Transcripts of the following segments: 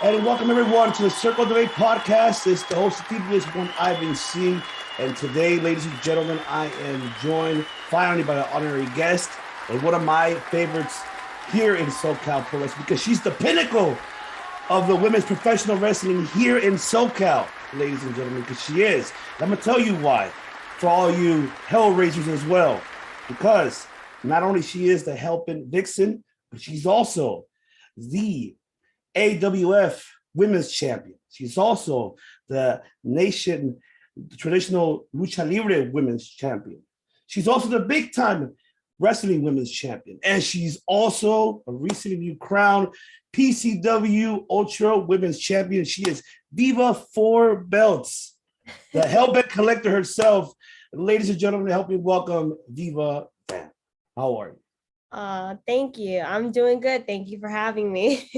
And welcome everyone to the Circle of Debate podcast. It's the host of TBS one Ivan C. And today, ladies and gentlemen, I am joined finally by an honorary guest and one of my favorites here in SoCal Pro Wrestling, because she's the pinnacle of the women's professional wrestling here in SoCal, ladies and gentlemen, because she is. And I'm going to tell you why, for all you hell raisers as well, because not only she is the helping vixen, but she's also the AWF Women's Champion. She's also the traditional Lucha Libre Women's Champion. She's also the big time Wrestling Women's Champion. And she's also a recently crowned PCW Ultra Women's Champion. She is Viva 4 belts, the Hellbent collector herself. Ladies and gentlemen, help me welcome Viva. How are you? Thank you. I'm doing good. Thank you for having me.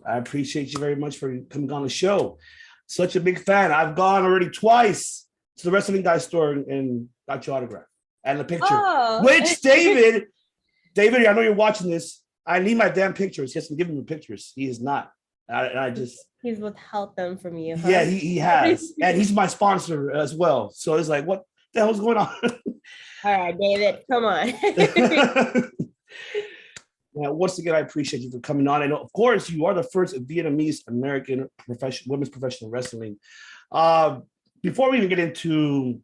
I appreciate you very much for coming on the show. Such a big fan. I've gone already twice to the Wrestling Guy store and got your autograph and the picture. Which David, I know you're watching this. I need my damn pictures. He hasn't given me pictures. He is not. He's withheld them from you. Huh? Yeah, he has. And he's my sponsor as well. So it's like, what the hell's going on? All right, David, come on. Now, once again, I appreciate you for coming on. And of course, you are the first Vietnamese American women's professional wrestling. Before we even get into,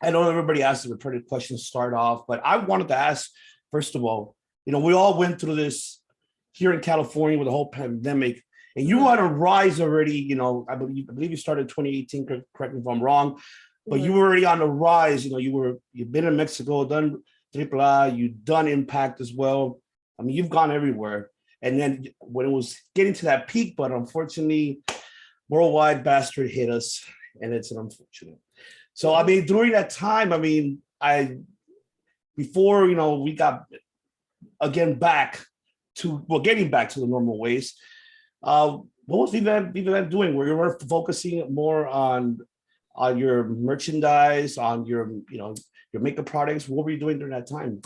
I know everybody asks the repetitive questions to start off, but I wanted to ask, first of all, we all went through this here in California with the whole pandemic, and you were on a rise already. I believe you started in 2018. Correct me if I'm wrong, but you were already on the rise. You've been in Mexico, done AAA, you've done Impact as well. I mean, you've gone everywhere. And then when it was getting to that peak, but unfortunately, Worldwide Bastard hit us, and it's unfortunate. So, I mean, during that time, before we got getting back to the normal ways, what was Viva doing? Were you focusing more on your merchandise, on your makeup products? What were you doing during that time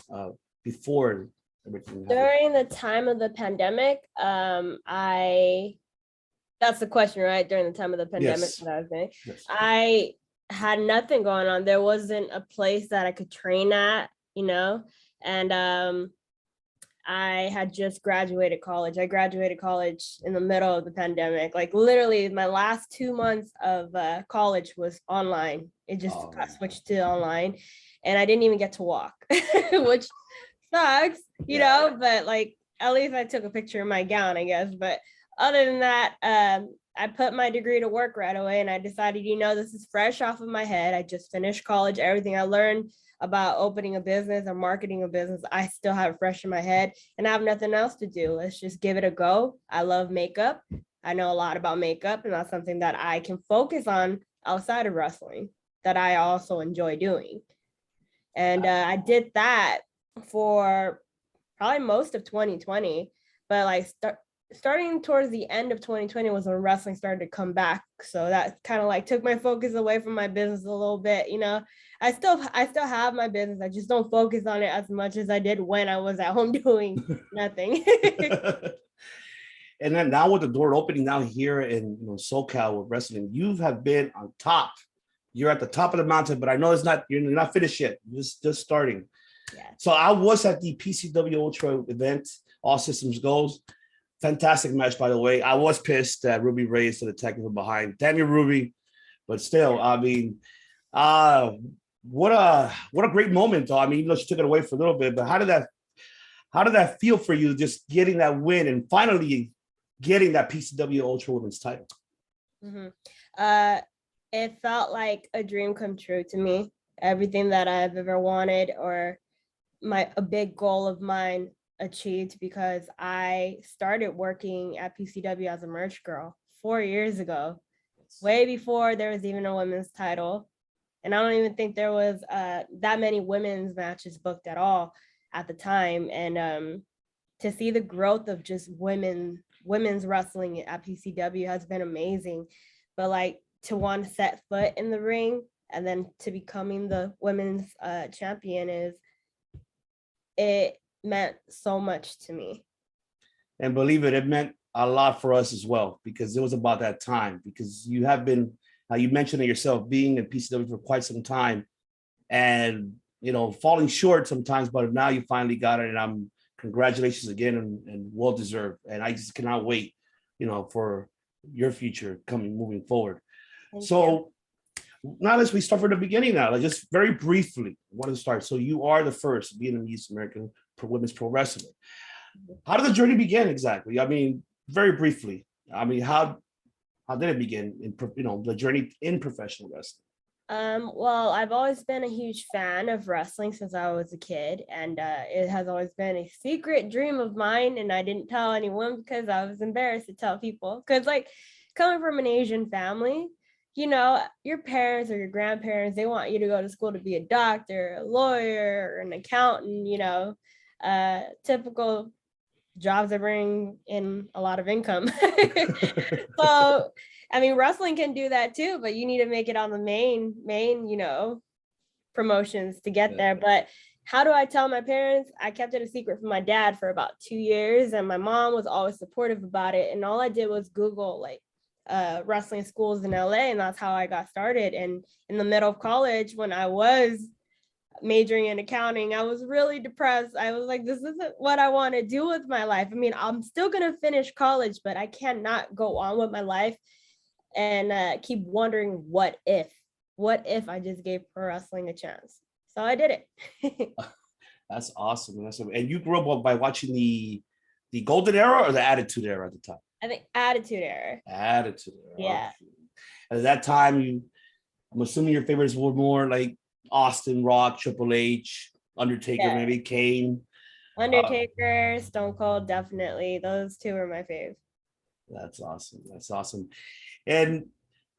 before everything happened? During the time of the pandemic, that's the question, right? During the time of the pandemic, Yes. what I was doing. Yes. I had nothing going on. There wasn't a place that I could train at, and I had just graduated college. I graduated college in the middle of the pandemic. Like literally my last 2 months of college was online. It just got switched to online, and I didn't even get to walk, which sucks, but like, at least I took a picture of my gown, I guess. But other than that, I put my degree to work right away, and I decided, this is fresh off of my head. I just finished college. Everything I learned about opening a business or marketing a business, I still have it fresh in my head, and I have nothing else to do. Let's just give it a go. I love makeup. I know a lot about makeup, and that's something that I can focus on outside of wrestling that I also enjoy doing. And I did that for probably most of 2020, but like starting towards the end of 2020 was when wrestling started to come back. So that kind of like took my focus away from my business a little bit. I still have my business. I just don't focus on it as much as I did when I was at home doing nothing. And then now with the door opening now here in SoCal with wrestling, you have been on top. You're at the top of the mountain, but I know you're not finished yet. Just starting. Yeah. So I was at the PCW Ultra event, All Systems Goes. Fantastic match, by the way. I was pissed that Ruby Reyes to the tech from behind. Damn you, Ruby. But still, I mean, what a great moment, though. I mean, even though she took it away for a little bit, but how did that feel for you, just getting that win and finally getting that PCW Ultra Women's title? Mm-hmm. It felt like a dream come true to me. Everything that I've ever wanted, or a big goal of mine, achieved, because I started working at PCW as a merch girl 4 years ago, way before there was even a women's title. And I don't even think there was that many women's matches booked at all at the time. And to see the growth of just women's wrestling at PCW has been amazing. But like, to want to set foot in the ring and then to becoming the women's champion, it meant so much to me. And believe it meant a lot for us as well, because it was about that time, because you have been, you mentioned it yourself, being in PCW for quite some time and, falling short sometimes, but now you finally got it. And congratulations again, and well-deserved. And I just cannot wait, for your future moving forward. Thank So you. now we start from the beginning now. Like, just very briefly, I want to start. So you are the first Vietnamese American women's pro wrestler. How did the journey begin exactly? I mean, very briefly. I mean, how did it begin in, the journey in professional wrestling? Well, I've always been a huge fan of wrestling since I was a kid, and it has always been a secret dream of mine, and I didn't tell anyone because I was embarrassed to tell people. Because, like, coming from an Asian family, your parents or your grandparents, they want you to go to school to be a doctor, a lawyer, or an accountant, typical jobs that bring in a lot of income. So, I mean, wrestling can do that too, but you need to make it on the main, promotions to get there. But how do I tell my parents? I kept it a secret from my dad for about 2 years, and my mom was always supportive about it. And all I did was Google like wrestling schools in LA, and that's how I got started. And in the middle of college, when I was majoring in accounting, I was really depressed. I was like, this isn't what I want to do with my life. I mean, I'm still going to finish college, but I cannot go on with my life and keep wondering what if I just gave pro wrestling a chance. So I did it. That's awesome. And you grew up by watching the golden era or the attitude era at the time? I think attitude era. Attitude era. Yeah. Okay. At that time, I'm assuming your favorites were more like Austin, Rock, Triple H, Undertaker, maybe Kane. Undertaker, Stone Cold, definitely. Those two are my fave. That's awesome. And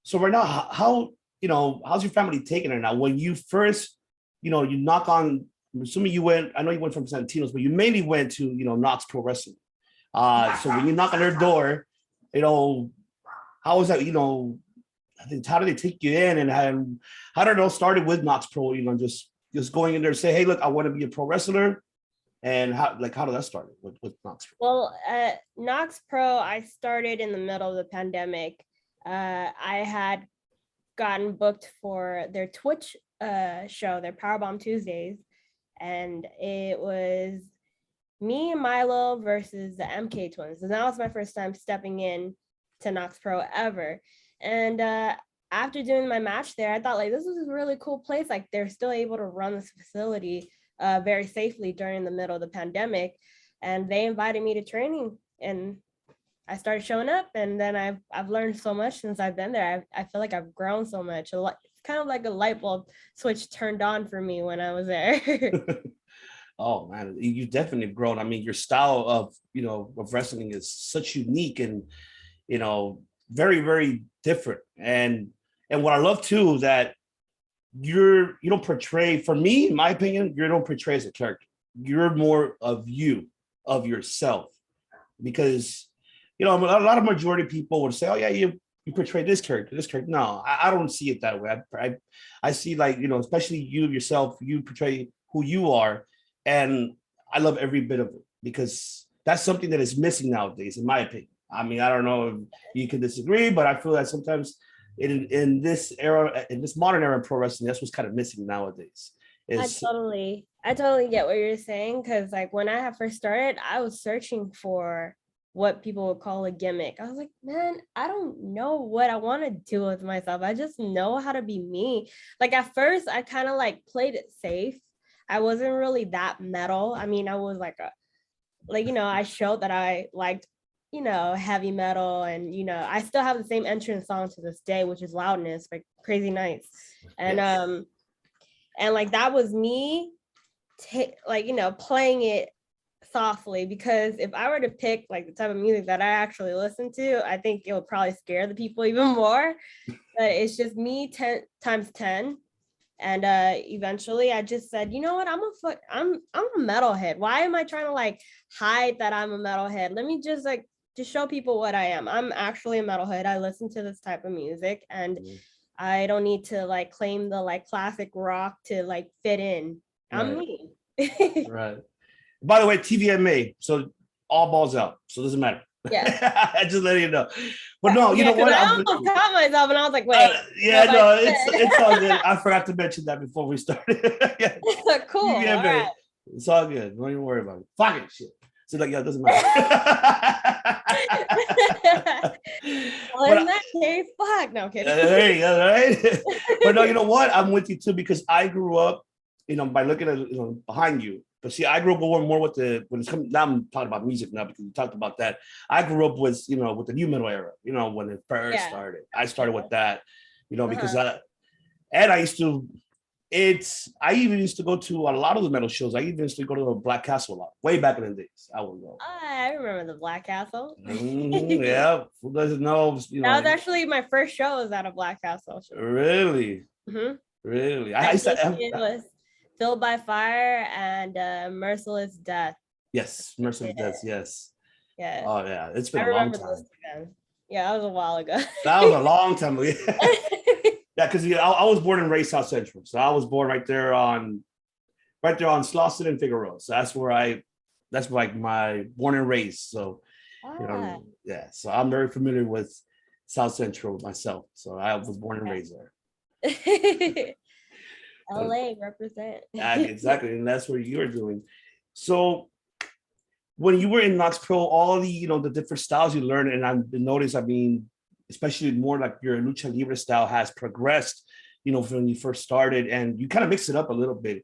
so right now, how's your family taking it now? When you first, you knock on, I'm assuming I know you went from Santino's, but you mainly went to, Knox Pro Wrestling. So when you knock on their door, how was that, how did they take you in, and how did it all started with Knox Pro, just going in there and say, hey, look, I want to be a pro wrestler. And how did that start with Knox Pro? Well, Knox Pro, I started in the middle of the pandemic. I had gotten booked for their Twitch show, their Powerbomb Tuesdays. And it was me and Milo versus the MK twins. And that was my first time stepping in to Knox Pro ever. And after doing my match there, I thought, like, this is a really cool place. Like, they're still able to run this facility very safely during the middle of the pandemic. And they invited me to training, and I started showing up. And then I've learned so much since I've been there. I feel like I've grown so much. It's kind of like a light bulb switch turned on for me when I was there. Oh man, you definitely have grown. I mean, your style of wrestling is such unique and very, very different. And what I love too, that you don't portray, for me, in my opinion, you don't portray as a character. You're more of yourself, because a lot of majority of people would say, oh yeah, you portray this character. No, I don't see it that way. I see, like, especially you yourself, you portray who you are. And I love every bit of it, because that's something that is missing nowadays, in my opinion. I mean, I don't know if you can disagree, but I feel that sometimes in this era, in this modern era of pro wrestling, that's what's kind of missing nowadays. I totally get what you're saying, because like when I had first started, I was searching for what people would call a gimmick. I was like, man, I don't know what I want to do with myself. I just know how to be me. Like at first, I kind of like played it safe. I wasn't really that metal. I mean, I was like I showed that I liked, heavy metal, and, I still have the same entrance song to this day, which is Loudness by Crazy Nights. And, yes. And like, that was me, playing it softly, because if I were to pick like the type of music that I actually listen to, I think it would probably scare the people even more. But it's just me 10 times 10. And eventually I just said, you know what, I'm a metalhead. Why am I trying to like hide that I'm a metalhead? Let me just show people what I am. I'm actually a metalhead. I listen to this type of music, and I don't need to like claim the like classic rock to like fit in. I'm me. Right. By the way, TVMA, so all balls out, so it doesn't matter. Yeah. Just letting you know. But no, you know what? I almost caught myself and I was like, wait. Yeah, no, it's all good. I forgot to mention that before we started. Yeah. Cool. Yeah, All man. right. It's all good. Don't even worry about it. Fuck it, shit. So like, yeah, it doesn't matter. Well, But in that case, fuck. No, I'm kidding. there you go, right? But no, you know what? I'm with you too because I grew up, by looking at behind you. But see, I grew up more with when it's coming. Now I'm talking about music now because you talked about that. I grew up with with the new metal era. When it first started. I started with that. Because I used to. I even used to go to a lot of the metal shows. I even used to go to Black Castle a lot. Way back in the days, I would go. I remember the Black Castle. Yeah, who doesn't know? That was actually my first show. Was at a Black Castle show. Really? Mm-hmm. Really? It was Filled by Fire and Merciless Death. Yes, Merciless Death. Yes. Yeah. Oh yeah, it's been a long time. Yeah, that was a while ago. That was a long time ago. Yeah, because I was born and raised South Central, so I was born right there on Slauson and Figueroa. So that's like my born and raised. So, yeah. So I'm very familiar with South Central myself. So I was born and raised there. LA represent. Yeah, exactly, and that's what you're doing. So when you were in Knox Pro, all the the different styles you learned, and I've noticed. I mean, especially more like your lucha libre style has progressed, from when you first started, and you kind of mix it up a little bit.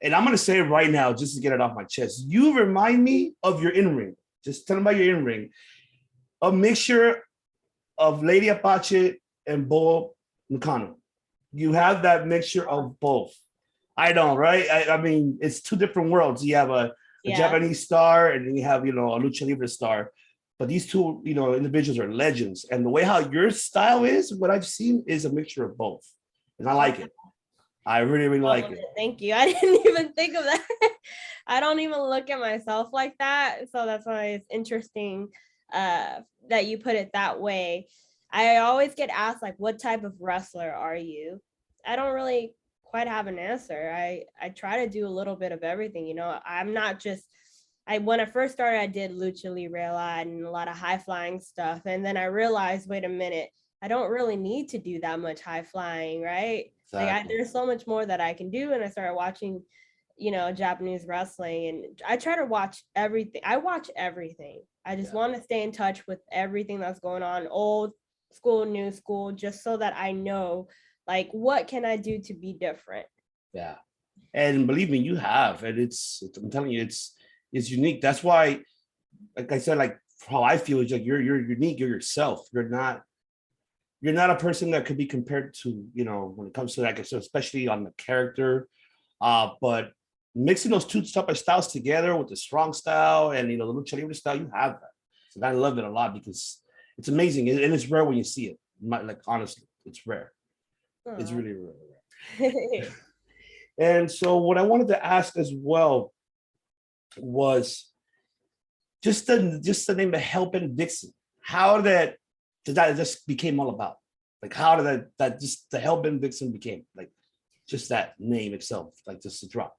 And I'm gonna say it right now, just to get it off my chest. You remind me of your in-ring. Just tell me about your in-ring. A mixture of Lady Apache and Bo Nakano. You have that mixture of both. I know, right? I mean, it's two different worlds. You have a Japanese star, and then you have, a lucha libre star. But these two, individuals are legends. And the way how your style is, what I've seen is a mixture of both. And I like it. I really, really like it. Thank you. I didn't even think of that. I don't even look at myself like that. So that's why it's interesting that you put it that way. I always get asked, like, what type of wrestler are you? I don't really quite have an answer. I try to do a little bit of everything. I'm not just, when I first started, I did lucha libre a lot and a lot of high flying stuff. And then I realized, wait a minute, I don't really need to do that much high flying, right? Exactly. Like there's so much more that I can do. And I started watching, Japanese wrestling, and I try to watch everything. I watch everything. I just want to stay in touch with everything that's going on, old school, new school, just so that I know, like, what can I do to be different? Yeah. And believe me, you have. And I'm telling you, it's unique. That's why, like I said, like how I feel is like you're unique. You're yourself. You're not a person that could be compared to, when it comes to that, so especially on the character. But mixing those two type of styles together with the strong style and the lucha libre style, you have that. So I love it a lot because it's amazing, and it's rare when you see it. Like honestly, it's rare. It's really rare. And so what I wanted to ask as well was just the name of Helpin' Vixen. How did that just became all about? Like how did that just the Helpin' Vixen became like just that name itself, like just a drop?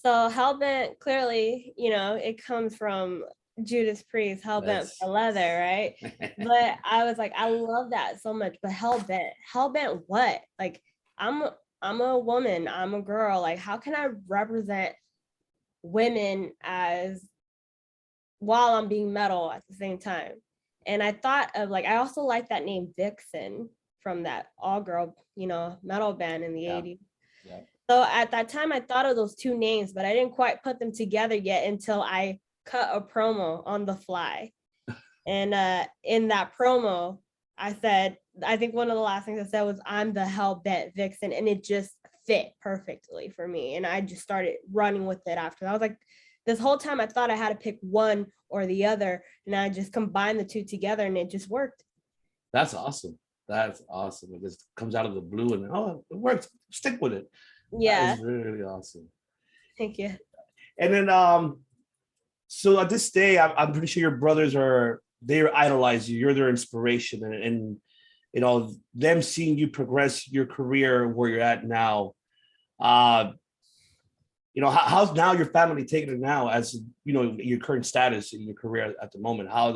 So Hellbent, clearly, it comes from Judas Priest, Hellbent for leather, right? But I was like, I love that so much. But Hellbent what? Like I'm a woman, I'm a girl. Like how can I represent women as while I'm being metal at the same time? And I thought of I also like that name Vixen from that all-girl, metal band in the 80s. Yeah. So at that time, I thought of those two names, but I didn't quite put them together yet until I cut a promo on the fly. And in that promo, I think one of the last things I said was, I'm the Hellbent Vixen. And it just fit perfectly for me. And I just started running with it after. I was like, this whole time I thought I had to pick one or the other. And I just combined the two together and it just worked. That's awesome. That's awesome. It just comes out of the blue and it works. Stick with it. Yeah. That is really, really awesome. Thank you. And then so at this day, I'm pretty sure your brothers they idolize you. You're their inspiration, and them seeing you progress your career where you're at now. How's now your family taking it now as your current status in your career at the moment? How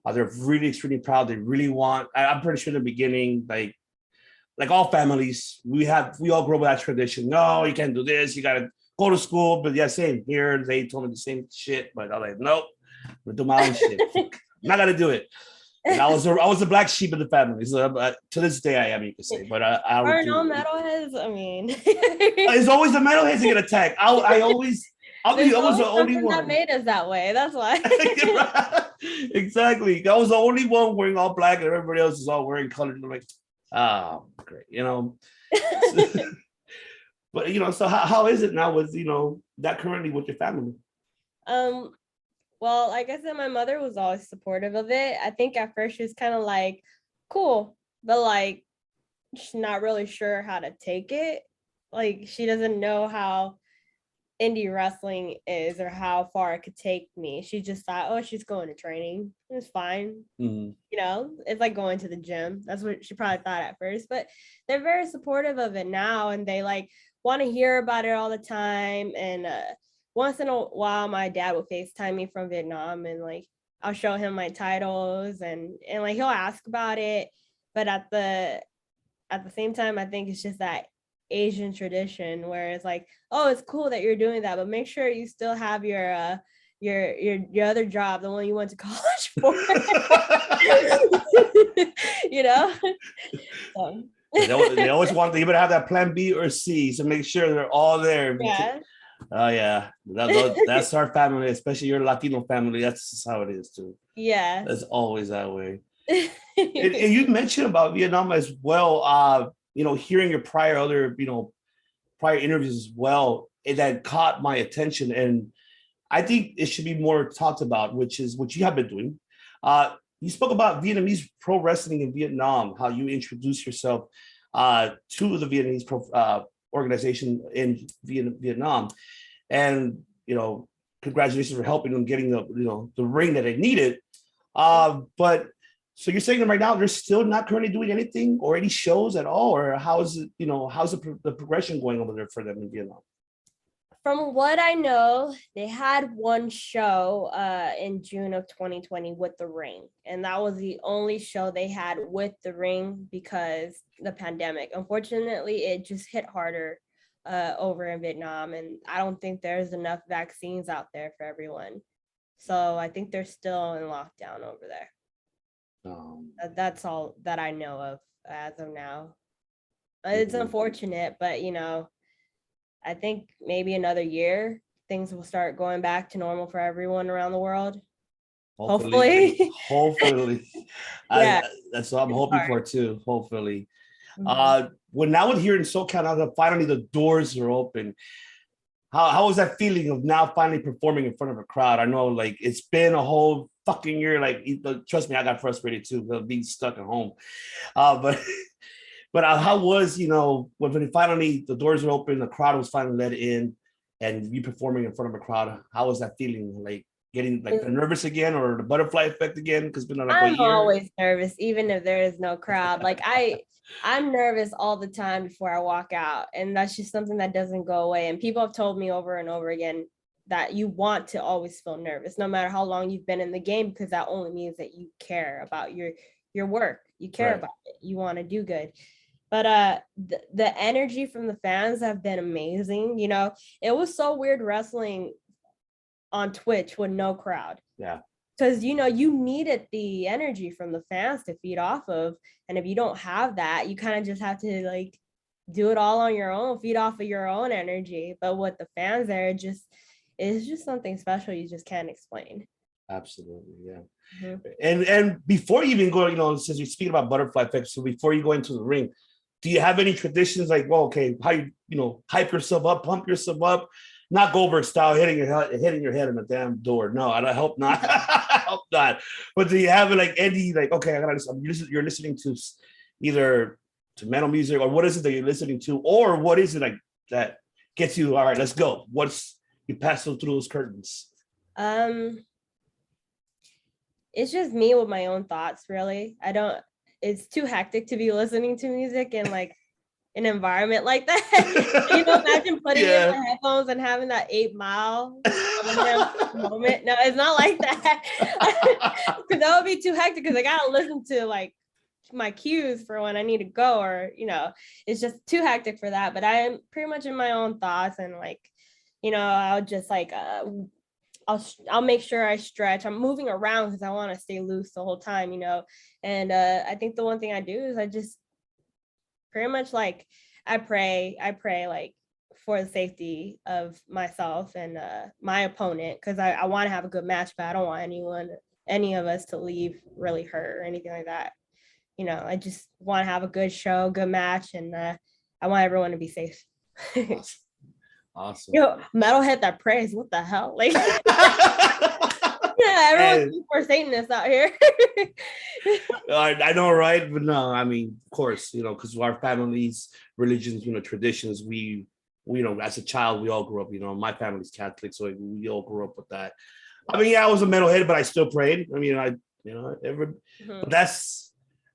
They're really extremely proud. They really want. I'm pretty sure in the beginning, like all families, we all grow up with that tradition. No, you can't do this. You gotta go to school. But yeah, same here. They told me the same shit, but I'm like, nope, I'm gonna do my own shit. I'm not gonna do it. And I was the black sheep of the family. So to this day, I am, you could say. But I would Are do. no metalheads? I mean, It's always the metalheads that get attacked. I always. I there's was the always only something that one. made us that way. That's why. Exactly. I was the only one wearing all black, and everybody else is all wearing colored. I'm like, oh, great, But so how is it now with that currently with your family? Um, well, like I said, my mother was always supportive of it. I think at first she was kind of like, cool, but like she's not really sure how to take it. Like she doesn't know how indie wrestling is or how far it could take me. She just thought, oh, she's going to training. It's fine. Mm-hmm. It's like going to the gym. That's what she probably thought at first, but they're very supportive of it now, and they like want to hear about it all the time. And once in a while, my dad will FaceTime me from Vietnam, and like I'll show him my titles, and like he'll ask about it. But at the same time, I think it's just that Asian tradition where it's like, oh, it's cool that you're doing that, but make sure you still have your other job, the one you went to college for. So. They always want to even have that plan B or C, so make sure they're all there. Yeah. Oh yeah, that's our family, especially your Latino family. That's how it is too. Yeah, it's always that way. And you mentioned about Vietnam as well. Hearing your prior interviews as well, that caught my attention, and I think it should be more talked about, which is what you have been doing. You spoke about Vietnamese Pro Wrestling in Vietnam, how you introduced yourself to the Vietnamese Pro organization in Vietnam, and congratulations for helping them getting the ring that they needed. But so you're saying that right now they're still not currently doing anything or any shows at all, or how's the progression going over there for them in Vietnam? From what I know, they had one show in June of 2020 with the ring, and that was the only show they had with the ring because the pandemic. Unfortunately, it just hit harder over in Vietnam, and I don't think there's enough vaccines out there for everyone. So I think they're still in lockdown over there. That's all that I know of as of now. It's unfortunate, but I think maybe another year things will start going back to normal for everyone around the world. Hopefully. Yeah. That's what I'm hoping for too. Hopefully. Mm-hmm. Well, now with here in SoCal, now that finally the doors are open, how was that feeling of now finally performing in front of a crowd? I know, like, it's been a whole fucking year. Like, trust me, I got frustrated too, being stuck at home. But how was, when finally the doors were open, the crowd was finally let in, and you performing in front of a crowd? How was that feeling? Like getting nervous again, or the butterfly effect again? Because it's been like a year. I'm always nervous, even if there is no crowd. Like I'm nervous all the time before I walk out, and that's just something that doesn't go away. And people have told me over and over again that you want to always feel nervous, no matter how long you've been in the game, because that only means that you care about your work. You care about it. You want to do good. But the energy from the fans have been amazing. It was so weird wrestling on Twitch with no crowd. Yeah. Because you needed the energy from the fans to feed off of. And if you don't have that, you kind of just have to like do it all on your own, feed off of your own energy. But with the fans there, it's just something special you just can't explain. Absolutely, yeah. Mm-hmm. And before you even go, since you're speaking about butterfly effect, so before you go into the ring, do you have any traditions like, well, okay, how you hype yourself up, pump yourself up, not Goldberg style, hitting your head on the damn door? No, I hope not. I hope not. But do you have like any okay, you're listening to either to metal music, or what is it that you're listening to, or what is it like that gets you, all right, let's go? You pass through those curtains? It's just me with my own thoughts, really. It's too hectic to be listening to music and like an environment like that. You know, imagine putting in the headphones and having that 8 Mile moment. No, it's not like that. Because that would be too hectic because I gotta listen to like my cues for when I need to go, or you know, it's just too hectic for that. But I am pretty much in my own thoughts, and like, you know, I'll just like I'll make sure I stretch. I'm moving around because I want to stay loose the whole time, you know. And I think the one thing I do is I just pretty much like I pray like for the safety of myself and my opponent, because I want to have a good match, but I don't want any of us to leave really hurt or anything like that. You know, I just want to have a good show, good match, and I want everyone to be safe. Awesome. Yo, metalhead that prays. What the hell? Like, yeah, everyone's for Satanists out here. I know, right? But no, I mean, of course, you know, because our families, religions, you know, traditions, we, you know, as a child, we all grew up, you know, my family's Catholic, so we all grew up with that. I mean, yeah, I was a metalhead, but I still prayed. I mean, but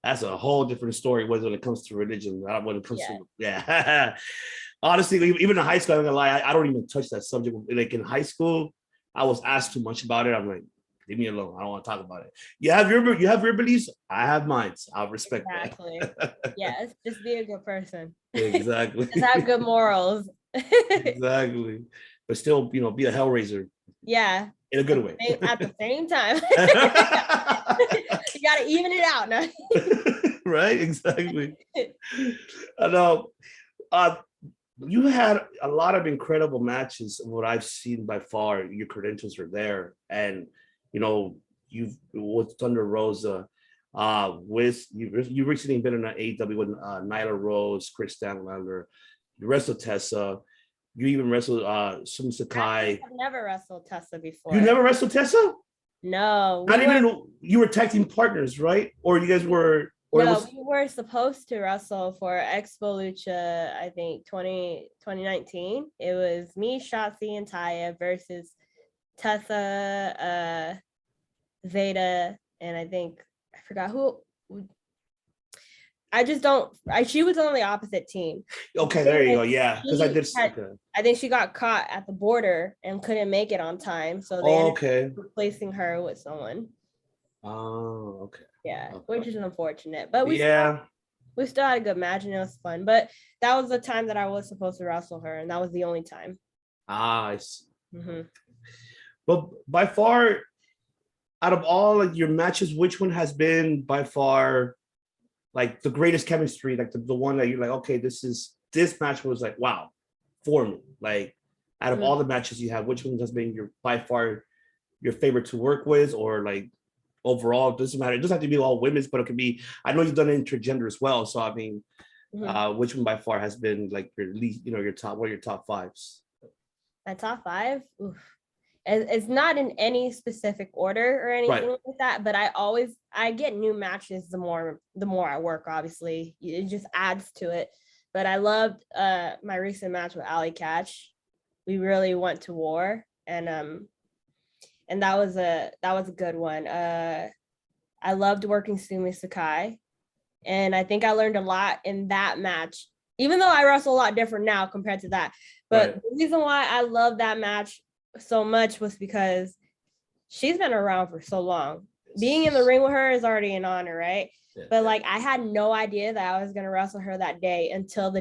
that's a whole different story when it comes to religion. When it comes to, honestly, even in high school, I'm not gonna lie, I don't even touch that subject. Like in high school, I was asked too much about it. I'm like, leave me alone. I don't want to talk about it. You have your beliefs. I have mine. I'll respect that. Yes, just be a good person. Exactly. Just have good morals. Exactly. But still, you know, be a hellraiser. Yeah. In a good way. At the same time. You gotta even it out now. Right? Exactly. I know. You had a lot of incredible matches. What I've seen by far, your credentials are there, and you know you've with Thunder Rosa, with you recently been in an AEW with Nyla Rose, Chris Stanlander, you wrestled Tessa, you even wrestled Sumi Sakai. I've never wrestled Tessa before. You never wrestled Tessa? No. Not even you were tag team partners, right? Or you guys were? We were supposed to wrestle for Expo Lucha, I think 2019. It was me, Shotzi, and Taya versus Tessa, Zeda, and I think I forgot who. She was on the opposite team. Okay, there you go. Yeah, because I think she got caught at the border and couldn't make it on time, so they ended up replacing her with someone. Oh, okay. Yeah, which is unfortunate, but we still had a good match and it was fun. But that was the time that I was supposed to wrestle her, and that was the only time. I see. Mm-hmm. But by far, out of all like your matches, which one has been by far like the greatest chemistry? Like the one that you're like, okay, this match was like, wow, for me. Like out of all the matches you have, which one has been by far your favorite to work with, or like overall? It doesn't matter. It doesn't have to be all women's, but it could be. I know you've done intergender as well, so I mean, which one by far has been like your least, you know, your top? What are your top fives? My top five. Oof. It's not in any specific order or anything like that, but I get new matches the more I work. Obviously, it just adds to it. But I loved my recent match with Ali Catch. We really went to war, and that was a good one. I loved working Sumi Sakai, and I think I learned a lot in that match, even though I wrestle a lot different now compared to that. But the reason why I love that match so much was because she's been around for so long. Being in the ring with her is already an honor, right? But like I had no idea that I was gonna wrestle her that day until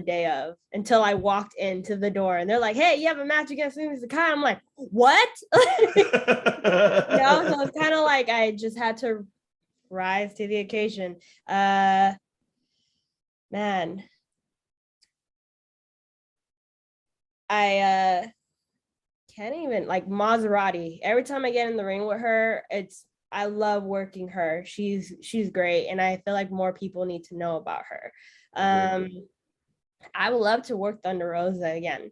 I walked into the door and they're like, "Hey, you have a match against Sumi Sakai." I'm like, "What?" So it's kind of like I just had to rise to the occasion. Man, I can't even, like, Maserati. Every time I get in the ring with her, I love working her. She's great, and I feel like more people need to know about her. I would love to work Thunder Rosa again,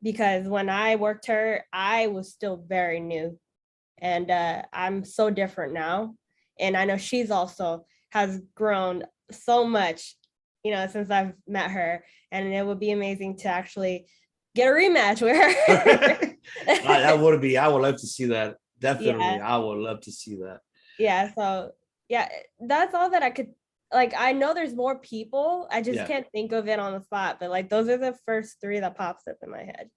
because when I worked her, I was still very new, and I'm so different now. And I know she's also has grown so much, you know, since I've met her, and it would be amazing to actually get a rematch with her. I would love to see that. Definitely. I would love to see that. Yeah. So yeah, that's all that I could like I know there's more people. I just Yeah. can't think of it on the spot. But like those are the first three that pops up in my head.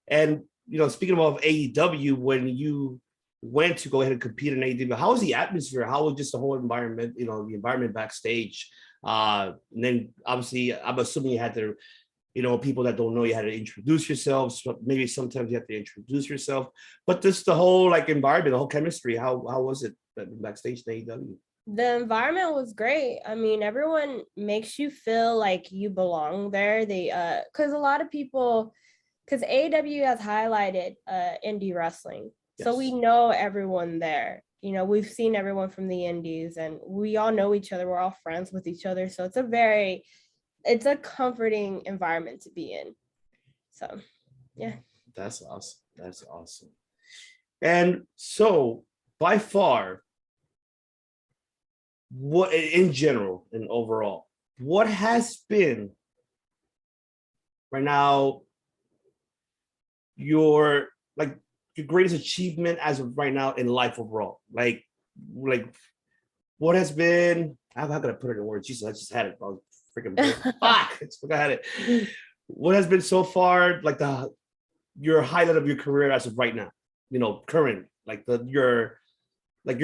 And speaking of AEW, when you went to go ahead and compete in AEW, how was the atmosphere? How was just the whole environment? The environment backstage. And then obviously, I'm assuming you had to, people that don't know, you had to introduce yourself. So maybe sometimes you have to introduce yourself, but just the whole like environment, the whole chemistry. How was it backstage in AEW? The environment was great. I mean, everyone makes you feel like you belong there. They because a lot of people, because AEW has highlighted indie wrestling. Yes. So we know everyone there. We've seen everyone from the indies and we all know each other. We're all friends with each other. So it's a comforting environment to be in. So, yeah. That's awesome. That's awesome. And so by far, what in general and overall, what has been right now your greatest achievement as of right now in life overall? Like what has been, how can I put it in words? Jesus, I just had it. I was freaking fuck. I had it. What has been so far like your highlight of your career as of right now? Current, like your highlight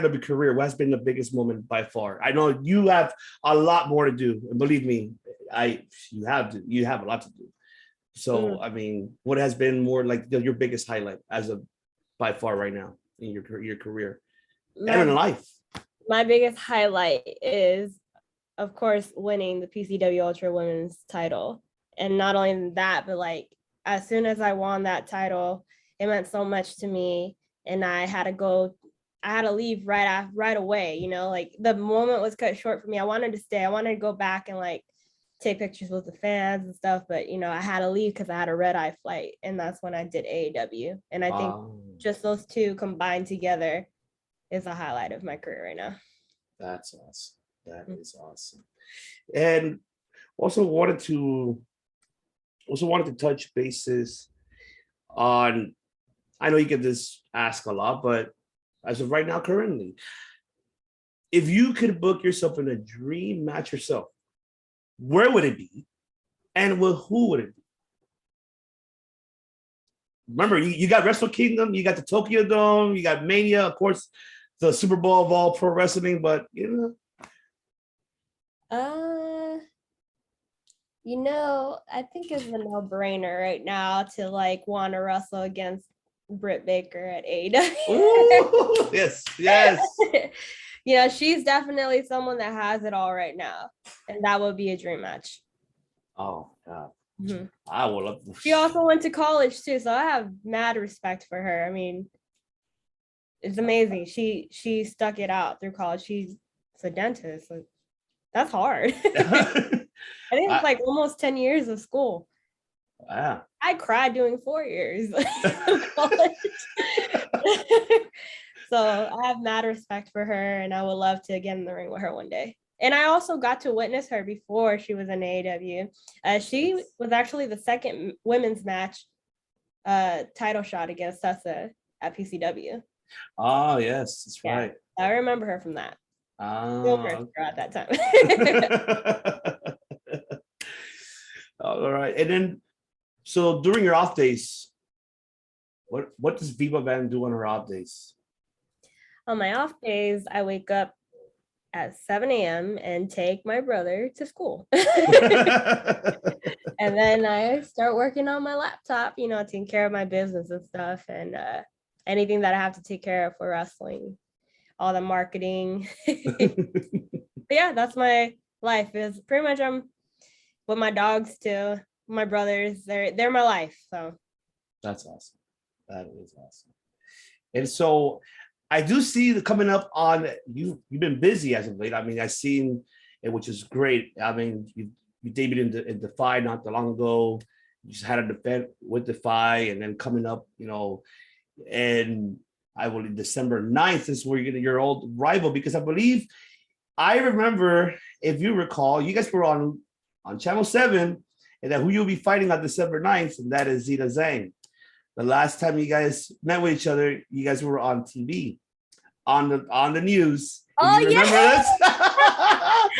of your career. What has been the biggest moment by far? I know you have a lot more to do, and believe me, you have a lot to do. So, I mean, what has been more like your biggest highlight as of by far right now in your career and in life? My biggest highlight is, of course, winning the PCW Ultra Women's title. And not only that, but like as soon as I won that title, it meant so much to me. And I had to leave right away. Like the moment was cut short for me. I wanted to stay. I wanted to go back and like take pictures with the fans and stuff, but I had to leave because I had a red-eye flight, and that's when I did AEW. And I think just those two combined together is a highlight of my career right now. That's awesome. That is awesome. And also wanted to touch bases on, I know you get this asked a lot, but as of right now, currently, if you could book yourself in a dream match yourself, where would it be? And with who would it be? Remember, you got Wrestle Kingdom, you got the Tokyo Dome, you got Mania, of course, the Super Bowl of all pro wrestling, but I think it's a no-brainer right now to like want to wrestle against Britt Baker at AEW. Ooh, yes. She's definitely someone that has it all right now, and that would be a dream match. Oh God. Mm-hmm. I would love to. She also went to college too, so I have mad respect for her. I mean, it's amazing. She stuck it out through college. She's a dentist. Like, that's hard. I think it's like almost 10 years of school. Wow. I cried doing 4 years. So I have mad respect for her, and I would love to get in the ring with her one day. And I also got to witness her before she was in AEW. She was actually the second women's match title shot against Tessa at PCW. Oh, yes, that's right. I remember her from that. At that time. All right. And then, so during your off days, what does Viva Van do on her off days? On my off days, I wake up at 7 a.m. and take my brother to school. And then I start working on my laptop, taking care of my business and stuff, and anything that I have to take care of for wrestling, all the marketing. But yeah, that's my life. Is pretty much I'm with my dogs too. My brothers, they're my life. So that's awesome. That is awesome. And so I do see coming up on you've been busy as of late. I mean, I've seen it, which is great. I mean, you debuted in Defy not that long ago. You just had an event with Defy, and then coming up, and I will December 9th is where you're getting your old rival, because I believe I remember, if you recall, you guys were on Channel 7, and that who you'll be fighting on December 9th, and that is Zhang. The last time you guys met with each other, you guys were on TV. on the news. Oh, You yeah. remember this?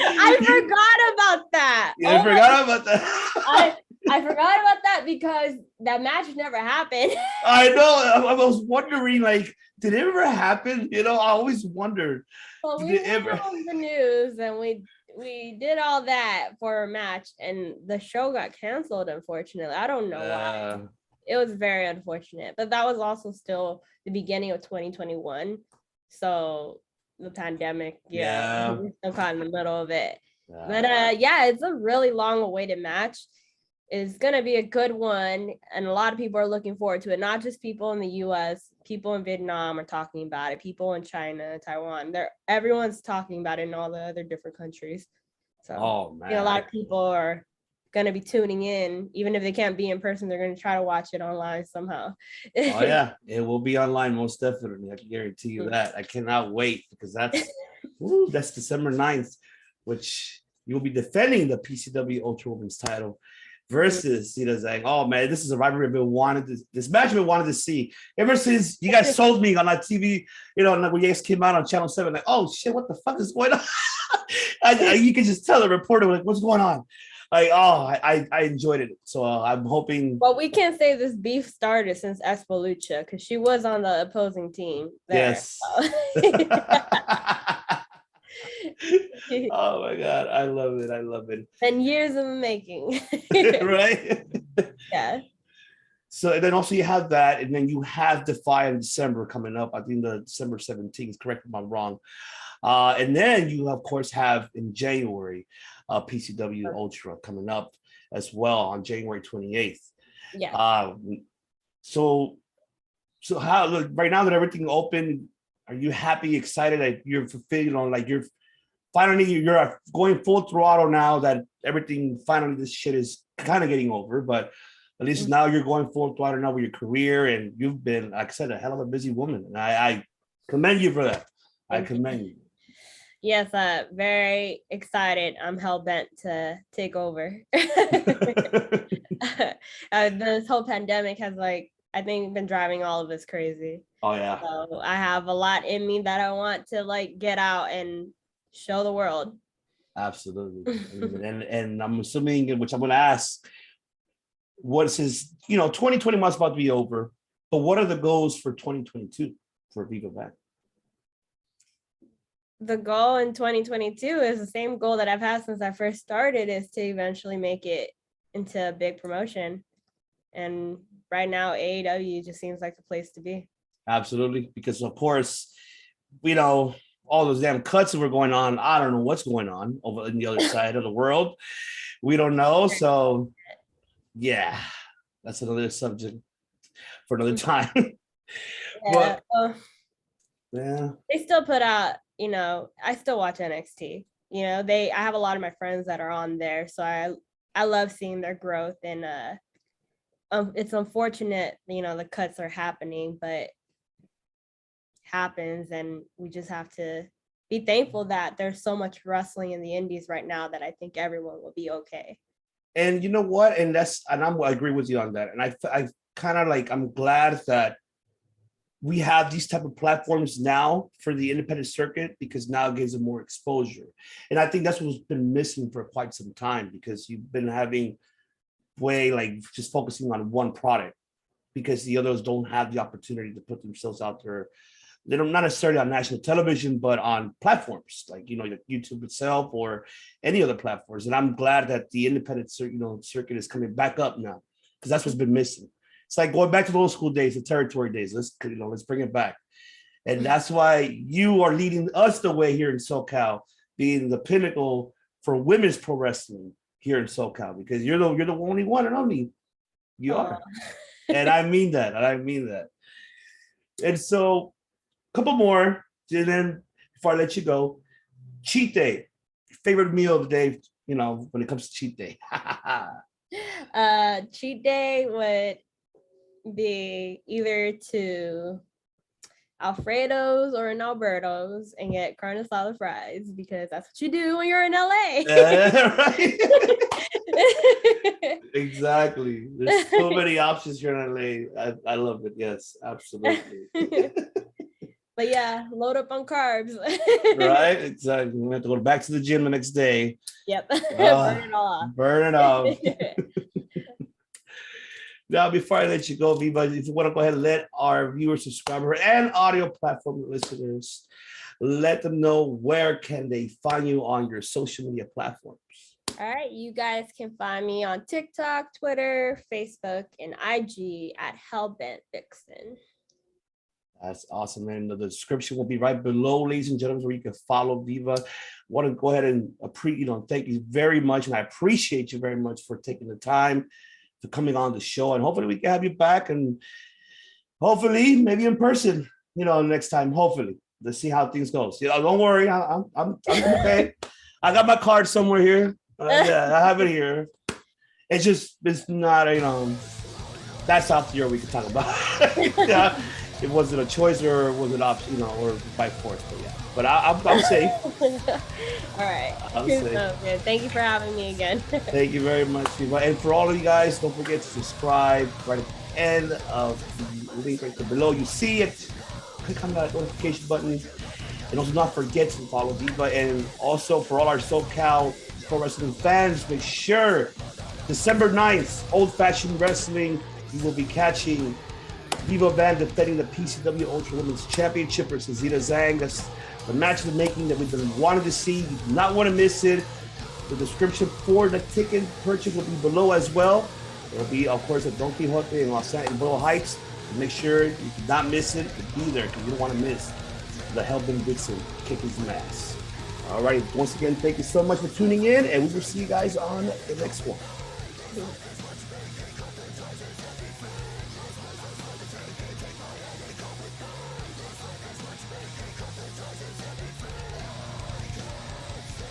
I forgot about that. You forgot about that. I forgot about that because that match never happened. I know. I was wondering, like, did it ever happen? You know, I always wondered. Well, we went on the news and we did all that for a match, and the show got canceled. Unfortunately, I don't know why. It was very unfortunate, but that was also still the beginning of 2021. So the pandemic, we're still caught in the middle of it. But it's a really long awaited match. It's gonna be a good one, and a lot of people are looking forward to it. Not just people in the US, people in Vietnam are talking about it, people in China, Taiwan. Everyone's talking about it in all the other different countries. So a lot of people are gonna be tuning in, even if they can't be in person. They're gonna try to watch it online somehow. Oh yeah, it will be online most definitely. I can guarantee you that. I cannot wait because that's December 9th, which you'll be defending the PCW Ultra Women's title versus Zhang. Oh man, this is a rivalry I've been this match I've been wanted to see ever since you guys sold me on that TV. You know, when you guys came out on Channel 7, like, oh shit, what the fuck is going on? You can just tell the reporter, like, what's going on? Like, I enjoyed it. So I'm hoping. Well, we can't say this beef started since Expo Lucha because she was on the opposing team there. Yes. Oh my god, I love it. And years in the making. Right? Yeah. So and then also you have that, and then you have Defy in December coming up. I think the December 17th, correct me if I'm wrong. And then you of course have in January PCW Ultra coming up as well on January 28th. Yeah. So how, look, right now that everything open, are you happy, excited that you're fulfilled, you know, like you're going full throttle now that everything finally, this shit is kind of getting over, but at least now you're going full throttle now with your career, and you've been, like I said, a hell of a busy woman, and I commend you for that. I commend you. Yes, very excited. I'm hell bent to take over. This whole pandemic has, like, I think, been driving all of us crazy. Oh yeah. So I have a lot in me that I want to, like, get out and show the world. Absolutely. and I'm assuming, which I'm going to ask, what's his, 2020 months about to be over, but what are the goals for 2022 for Viva back? The goal in 2022 is the same goal that I've had since I first started, is to eventually make it into a big promotion. And right now, AEW just seems like the place to be. Absolutely. Because of course, all those damn cuts that were going on, I don't know what's going on over in the other side of the world. We don't know. So yeah, that's another subject for another time. Yeah. But, yeah. They still put out, I still watch NXT. I have a lot of my friends that are on there, so I love seeing their growth, and it's unfortunate, the cuts are happening, but happens, and we just have to be thankful that there's so much wrestling in the indies right now that I think everyone will be okay. And you know what? And I agree with you on that. And I kind of like, I'm glad that we have these type of platforms now for the independent circuit, because now it gives them more exposure. And I think that's what's been missing for quite some time, because you've been having just focusing on one product, because the others don't have the opportunity to put themselves out there. They don't, not necessarily on national television, but on platforms like, YouTube itself or any other platforms. And I'm glad that the independent circuit is coming back up now, because that's what's been missing. It's like going back to the old school days, the territory days. Let's bring it back. And that's why you are leading us the way here in SoCal, being the pinnacle for women's pro wrestling here in SoCal, because you're the only one and only. You are. And I mean that. And so a couple more, and then before I let you go, cheat day. Favorite meal of the day, when it comes to cheat day. Cheat day would be either to Alfredo's or in Alberto's and get carne asada fries, because that's what you do when you're in LA. Right. Exactly. There's so many options here in LA. I love it. Yes, absolutely. But yeah, load up on carbs. Right? Exactly. We have to go back to the gym the next day. Yep. Burn it all off. Burn it off. Now, before I let you go, Viva, if you want to go ahead and let our viewers, subscribers, and audio platform listeners, let them know where can they find you on your social media platforms. All right, you guys can find me on TikTok, Twitter, Facebook, and IG at Hellbent Vixen. That's awesome. And the description will be right below, ladies and gentlemen, where you can follow Viva. Want to go ahead and thank you very much. And I appreciate you very much for taking the time for coming on the show. And hopefully we can have you back, and hopefully maybe in person, next time, hopefully. Let's see how things goes. Don't worry. I'm okay. I got my card somewhere here. Yeah, I have it here. It's not, that's after your we can talk about. Yeah. It wasn't a choice or was it option, or by force, but yeah. But I'm safe. All right. I'm safe. Good. Thank you for having me again. Thank you very much, Viva. And for all of you guys, don't forget to subscribe right at the end of the link right there below. You see it. Click on that notification button. And also not forget to follow Viva. And also for all our SoCal Pro Wrestling fans, make sure December 9th, Old Fashioned Wrestling, you will be catching Viva Van defending the PCW Ultra Women's Championship versus Zeda Zhang. That's the match of the making that we've been wanting to see. You do not want to miss it. The description for the ticket purchase will be below as well. It'll be, of course, at Don Quixote in Los Angeles, Boyle Heights. So make sure you do not miss it. Be there because you don't want to miss the Hellbent Vixen kicking some ass. All right. Once again, thank you so much for tuning in, and we will see you guys on the next one.